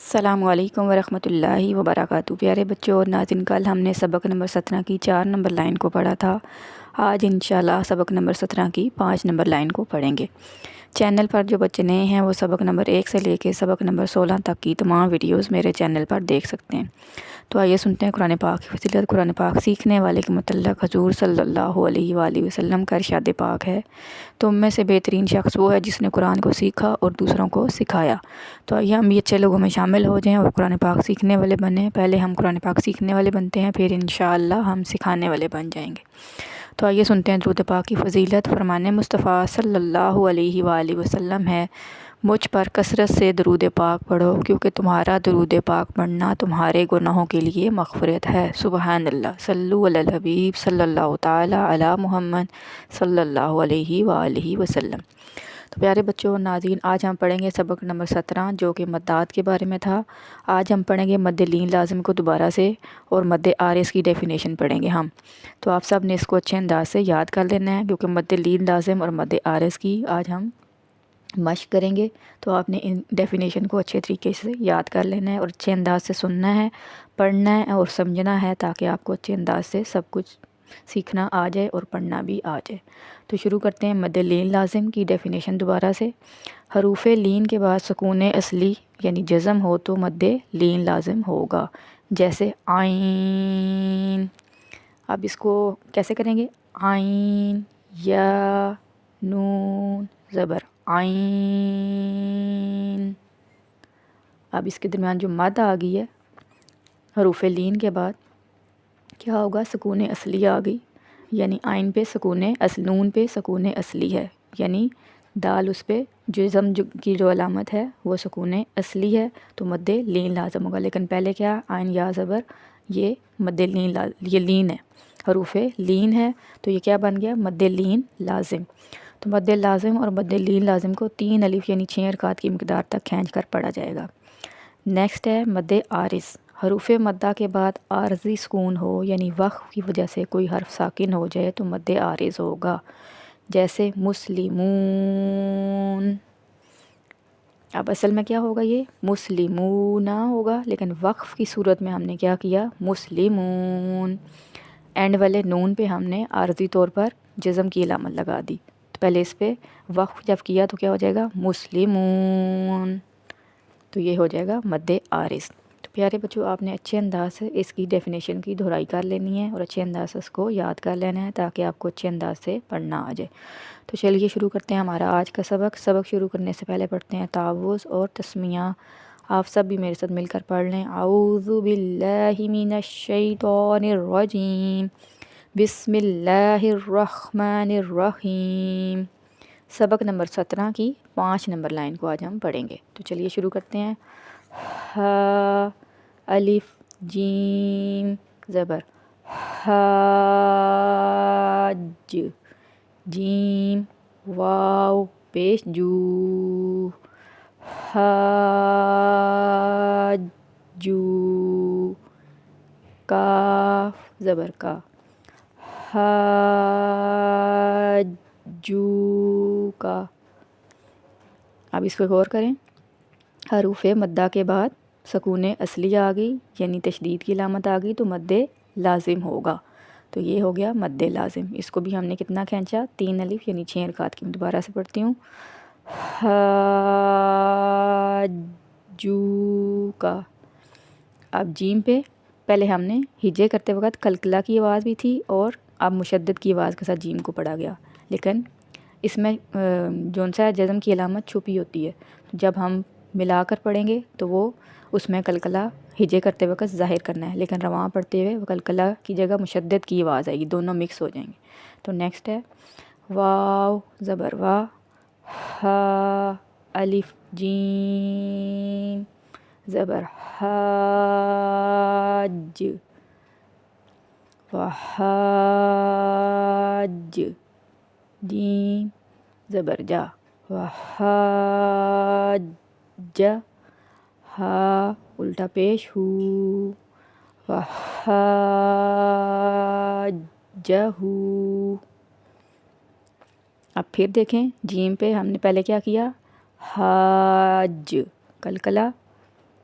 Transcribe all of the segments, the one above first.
السلام علیکم ورحمۃ اللہ وبرکاتہ۔ پیارے بچوں اور ناظرین، کل ہم نے سبق نمبر 17 کی 4 نمبر لائن کو پڑھا تھا۔ آج انشاءاللہ سبق نمبر 17 کی 5 نمبر لائن کو پڑھیں گے۔ چینل پر جو بچے نئے ہیں وہ سبق نمبر 1 سے لے کے سبق نمبر 16 تک کی تمام ویڈیوز میرے چینل پر دیکھ سکتے ہیں۔ تو آئیے سنتے ہیں قرآن پاک کی فضیلت۔ قرآن پاک سیکھنے والے کے متعلق حضور صلی اللہ علیہ وآلہ وسلم کا ارشاد پاک ہے، تم میں سے بہترین شخص وہ ہے جس نے قرآن کو سیکھا اور دوسروں کو سکھایا۔ تو آئیے ہم بھی اچھے لوگوں میں شامل ہو جائیں اور قرآن پاک سیکھنے والے بنیں۔ پہلے ہم قرآن پاک سیکھنے والے بنتے ہیں، پھر انشاءاللہ ہم سکھانے والے بن جائیں گے۔ تو آئیے سنتے ہیں درود پاک کی فضیلت۔ فرمان مصطفیٰ صلی اللہ علیہ وآلہ وسلم ہے، مجھ پر کثرت سے درود پاک پڑھو، کیونکہ تمہارا درود پاک پڑھنا تمہارے گناہوں کے لیے مغفرت ہے۔ سبحان اللہ، صلو علی الحبیب صلی اللہ تعالی علی محمد صلی اللہ علیہ وآلہ وسلم۔ تو پیارے بچوں اور ناظرین، آج ہم پڑھیں گے سبق نمبر 17 جو کہ مدات کے بارے میں تھا۔ آج ہم پڑھیں گے مد لین لازم کو دوبارہ سے اور مد عارض کی ڈیفینیشن پڑھیں گے ہم۔ تو آپ سب نے اس کو اچھے انداز سے یاد کر لینا ہے، کیونکہ مد لین لازم اور مد عارض کی آج ہم مشق کریں گے۔ تو آپ نے ان ڈیفینیشن کو اچھے طریقے سے یاد کر لینا ہے اور اچھے انداز سے سننا ہے، پڑھنا ہے اور سمجھنا ہے، تاکہ آپ کو اچھے انداز سے سب کچھ سیکھنا آ جائے اور پڑھنا بھی آ جائے۔ تو شروع کرتے ہیں مد لین لازم کی ڈیفینیشن دوبارہ سے۔ حروف لین کے بعد سکون اصلی یعنی جزم ہو تو مد لین لازم ہوگا، جیسے عین۔ اب اس کو کیسے کریں گے؟ عین، یا، نون زبر عین۔ اب اس کے درمیان جو مد آ گئی ہے حروف لین کے بعد کیا ہوگا؟ سکون اصلی آ گئی، یعنی عین پہ سکون نون پہ سکون اصلی ہے، یعنی دال اس پہ جزم کی جو علامت ہے وہ سکون اصلی ہے، تو مد لین لازم ہوگا۔ لیکن پہلے کیا؟ عین یا زبر، یہ مد لین یہ لین ہے، حروف لین ہے، تو یہ کیا بن گیا؟ مد لین لازم۔ تو مد لازم اور مد لین لازم کو 3 الف یعنی 6 حرکات کی مقدار تک کھینچ کر پڑھا جائے گا۔ نیکسٹ ہے مد عارض۔ حروف مدہ کے بعد عارضی سکون ہو، یعنی وقف کی وجہ سے کوئی حرف ساکن ہو جائے تو مد عارض ہوگا، جیسے مسلمون۔ اب اصل میں کیا ہوگا؟ یہ مسلمون ہوگا، لیکن وقف کی صورت میں ہم نے کیا کیا؟ مسلمون۔ اینڈ والے نون پہ ہم نے عارضی طور پر جزم کی علامت لگا دی، تو پہلے اس پہ وقف جب کیا تو کیا ہو جائے گا؟ مسلمون۔ تو یہ ہو جائے گا مد عارض۔ تو پیارے بچوں، آپ نے اچھے انداز سے اس کی ڈیفینیشن کی دہرائی کر لینی ہے اور اچھے انداز سے اس کو یاد کر لینا ہے، تاکہ آپ کو اچھے انداز سے پڑھنا آ جائے۔ تو چلیے شروع کرتے ہیں ہمارا آج کا سبق۔ سبق شروع کرنے سے پہلے پڑھتے ہیں تعوذ اور تسمیہ۔ آپ سب بھی میرے ساتھ مل کر پڑھ لیں۔ اعوذ باللہ من الشیطان الرجیم، بسم اللہ الرحمن الرحیم۔ سبق نمبر 17 کی 5 نمبر لائن کو آج ہم پڑھیں گے۔ تو چلیے شروع کرتے ہیں۔ ہا، الف جیم زبر حاج، جیم واو پیش جو، حاجو، کاف زبر کا، حاجو کا۔ اب اس کو غور کریں، حروف مدہ کے بعد سکون اصلی آ گئی، یعنی تشدید کی علامت آ گئی، تو مد لازم ہوگا۔ تو یہ ہو گیا مد لازم۔ اس کو بھی ہم نے کتنا کھینچا؟ 3 الف یعنی 6 حرکات کی۔ دوبارہ سے پڑھتی ہوں، حاجو کا۔ اب جیم پہ پہلے ہم نے ہجے کرتے وقت قلقلہ کی آواز بھی تھی، اور اب مشدد کی آواز کے ساتھ جیم کو پڑھا گیا، لیکن اس میں جون سا جزم کی علامت چھپی ہوتی ہے، جب ہم ملا کر پڑھیں گے تو وہ اس میں قلقلہ ہجے کرتے وقت ظاہر کرنا ہے، لیکن رواں پڑھتے ہوئے قلقلہ کی جگہ مشدد کی آواز آئے گی، دونوں مکس ہو جائیں گے۔ تو نیکسٹ ہے واو زبر وا، ہا، الف جیم زبر حاج، وحاج، جیم زبر جا، وحاج، ہا الٹا پیش ہو، وحاجہو۔ اب پھر دیکھیں، جیم پہ ہم نے پہلے کیا کیا؟ حاج قلقلہ،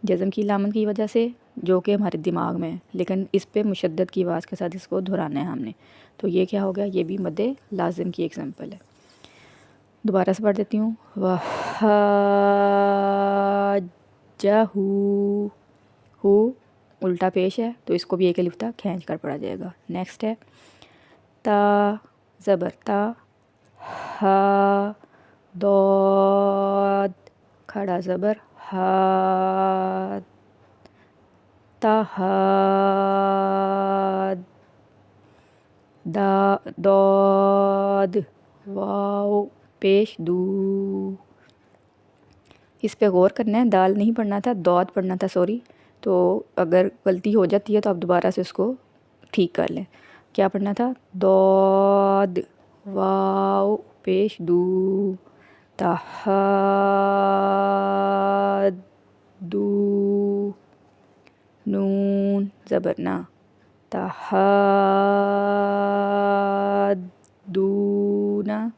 جزم کی علامت کی وجہ سے جو کہ ہمارے دماغ میں ہے، لیکن اس پہ مشدد کی آواز کے ساتھ اس کو دہرانا ہے ہم نے. تو یہ کیا ہو گیا؟ یہ بھی مد لازم کی ایگزامپل ہے. دوبارہ سے پڑھ دیتی ہوں. وَحَاجَّهُ، ہو الٹا پیش ہے تو اس کو بھی ایک الف تا کھینچ کر پڑھا جائے گا. نیکسٹ ہے تا زبر تا، ہا داد کھڑا زبر ہا، تہاد، داد واو پیش دو. اس پہ غور کرنا ہے، دال نہیں پڑھنا تھا، داد پڑھنا تھا، سوری. تو اگر غلطی ہو جاتی ہے تو آپ دوبارہ سے اس کو ٹھیک کر لیں. کیا پڑھنا تھا؟ داد واو پیش دو، تہاد دو، نون زبر نا، تہادونا.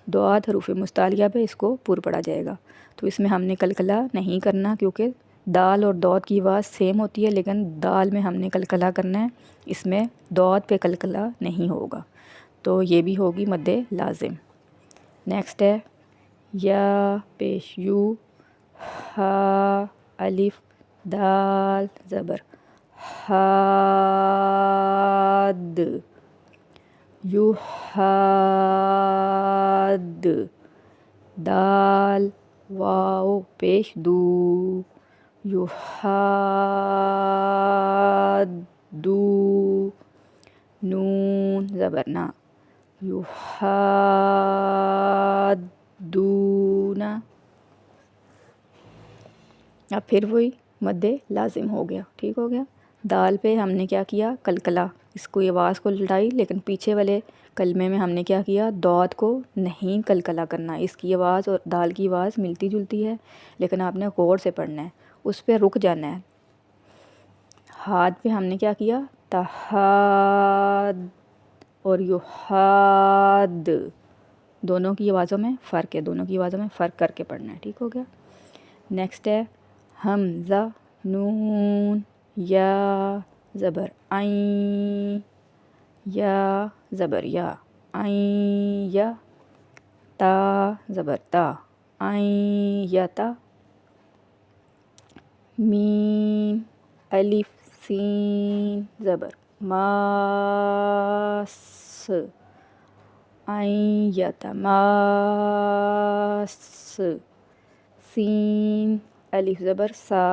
دعات حروف مستعلیہ پہ اس کو پر پڑھا جائے گا. تو اس میں ہم نے قلقلہ نہیں کرنا کیونکہ دال اور دعات کی آواز سیم ہوتی ہے، لیکن دال میں ہم نے قلقلہ کرنا ہے، اس میں دعات پہ قلقلہ نہیں ہوگا. تو یہ بھی ہوگی مد لازم. نیکسٹ ہے یا پیش یو، ہا الف دال زبر حاد، یحاد، دال واو پیش دو، یحادو، نون زبر نا، یحادونا. اب پھر وہی مد لازم ہو گیا. ٹھیک ہو گیا. دال پہ ہم نے کیا کیا؟ قلقلہ، اس کو آواز کو لٹائی، لیکن پیچھے والے کلمے میں ہم نے کیا کیا؟ دعات کو نہیں قلقلہ کرنا. اس کی آواز اور دال کی آواز ملتی جلتی ہے، لیکن آپ نے غور سے پڑھنا ہے، اس پہ رک جانا ہے. ہاتھ پہ ہم نے کیا کیا؟ تہاد اور یحاد، دونوں کی آوازوں میں فرق ہے، دونوں کی آوازوں میں فرق کر کے پڑھنا ہے. ٹھیک ہو گیا. نیکسٹ ہے حمزہ نون یا زبر عین، یا زبر یا، عین یا، تا زبر تا، عین یا تا، میم الف سین زبر ماس، عین یا تا ماس، سین الف زبر سا،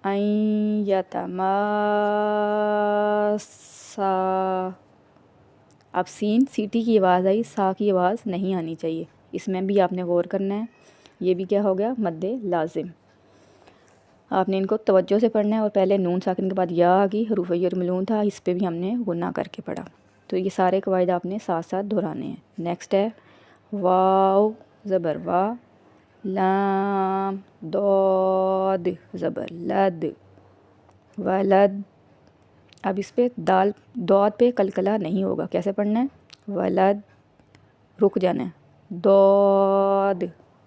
عین یا تا ماسا. اب سین سیٹی کی آواز آئی، سا کی آواز نہیں آنی چاہیے، اس میں بھی آپ نے غور کرنا ہے. یہ بھی کیا ہو گیا؟ مد لازم. آپ نے ان کو توجہ سے پڑھنا ہے، اور پہلے نون ساکن کے بعد یا آگی، حروف یرملون تھا، اس پہ بھی ہم نے غنہ کر کے پڑھا. تو یہ سارے قواعد آپ نے ساتھ ساتھ دہرانے ہیں. نیکسٹ ہے واو زبر وا، لام داد زبر لد، ولد. اب اس پہ دال دعات پہ قلقلہ نہیں ہوگا. کیسے پڑھنا ہے؟ ولد، رک جانا ہے، داد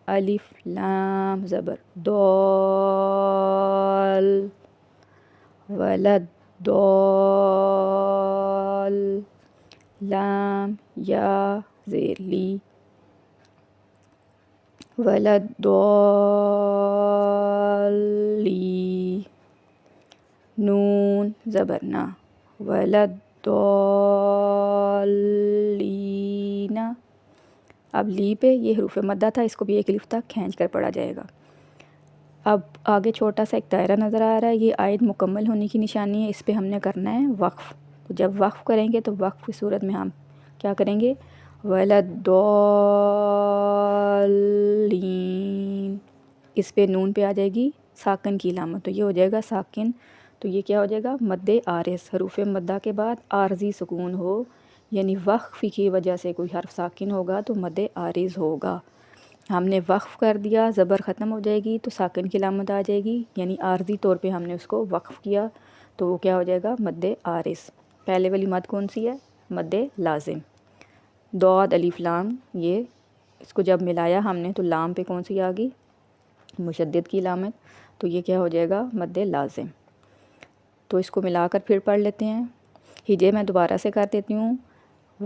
الف لام زبر دال، ولد دال، لام یا زیر لی، ولد دالی، نون زبر نا، ولد دالین. اب لی پہ یہ حروف مدہ تھا، اس کو بھی ایک الف تک کھینچ کر پڑھا جائے گا. اب آگے چھوٹا سا ایک دائرہ نظر آ رہا ہے، یہ آیت مکمل ہونے کی نشانی ہے. اس پہ ہم نے کرنا ہے وقف. تو جب وقف کریں گے تو وقف کی صورت میں ہم کیا کریں گے؟ ولدالین. اس پہ نون پہ آ جائے گی ساکن کی علامت، تو یہ ہو جائے گا ساکن. تو یہ کیا ہو جائے گا؟ مد عارض. حروف مدہ کے بعد عارضی سکون ہو، یعنی وقف کی وجہ سے کوئی حرف ساکن ہوگا تو مد عارض ہوگا. ہم نے وقف کر دیا، زبر ختم ہو جائے گی تو ساکن کی علامت آ جائے گی، یعنی عارضی طور پہ ہم نے اس کو وقف کیا، تو وہ کیا ہو جائے گا؟ مد عارض. پہلے والی مد کون سی ہے؟ مد لازم. دعاد الف لام، یہ اس کو جب ملایا ہم نے تو لام پہ کون سی آ گئی؟ مشدد کی علامت. تو یہ کیا ہو جائے گا؟ مد لازم۔ تو اس کو ملا کر پھر پڑھ لیتے ہیں۔ ہجے میں دوبارہ سے کر دیتی ہوں۔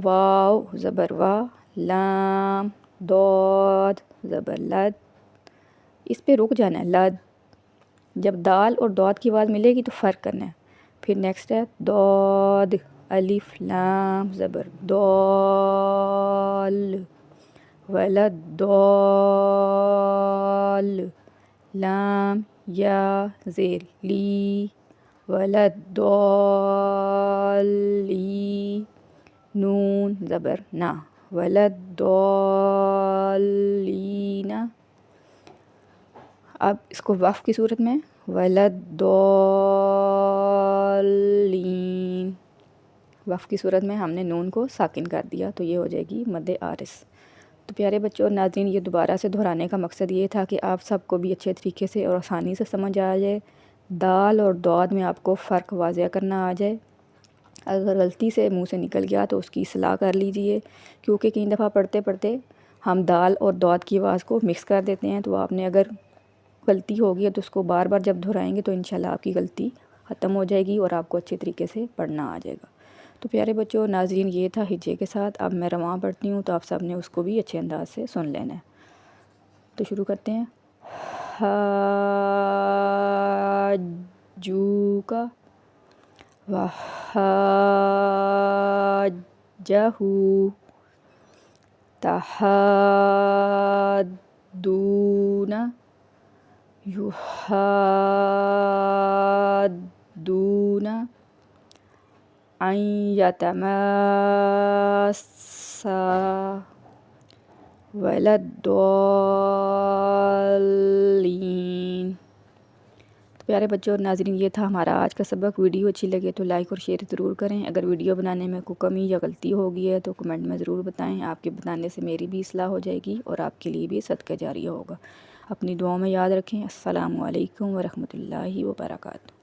واو زبر وا، لام، دود زبر لد، اس پہ رک جانا ہے لد۔ جب دال اور دود کی آواز ملے گی تو فرق کرنا ہے۔ پھر نیکسٹ ہے دود، الف لام زبر دول، ولد دول، لام یا زیر لی، ولد دولی، نون زبر نا، ولد دولین۔ اب اس کو وقف کی صورت میں ولد دولین، وقف کی صورت میں ہم نے نون کو ساکن کر دیا تو یہ ہو جائے گی مد عارض۔ تو پیارے بچوں اور ناظرین، یہ دوبارہ سے دہرانے کا مقصد یہ تھا کہ آپ سب کو بھی اچھے طریقے سے اور آسانی سے سمجھ آ جائے، دال اور دود میں آپ کو فرق واضح کرنا آ جائے۔ اگر غلطی سے منہ سے نکل گیا تو اس کی اصلاح کر لیجئے، کیونکہ کئی دفعہ پڑھتے پڑھتے ہم دال اور دود کی آواز کو مکس کر دیتے ہیں۔ تو آپ نے اگر غلطی ہوگی ہے تو اس کو بار بار جب دہرائیں گے تو انشاءاللہ آپ کی غلطی ختم ہو جائے گی اور آپ کو اچھے طریقے سے پڑھنا آ جائے گا۔ تو پیارے بچوں ناظرین، یہ تھا ہجے کے ساتھ۔ اب میں رواں پڑھتی ہوں تو آپ سب نے اس کو بھی اچھے انداز سے سن لینا ہے۔ تو شروع کرتے ہیں۔ حاجوک وحاجہ، تحادون، یحادون، ان یتماسا، ولا الضالین۔ تو پیارے بچوں اور ناظرین، یہ تھا ہمارا آج کا سبق۔ ویڈیو اچھی لگے تو لائک اور شیئر ضرور کریں۔ اگر ویڈیو بنانے میں کوئی کمی یا غلطی ہو گئی ہے تو کمنٹ میں ضرور بتائیں۔ آپ کے بتانے سے میری بھی اصلاح ہو جائے گی اور آپ کے لیے بھی صدقہ جاریہ ہوگا۔ اپنی دعاؤں میں یاد رکھیں۔ السلام علیکم ورحمۃ اللہ وبرکاتہ۔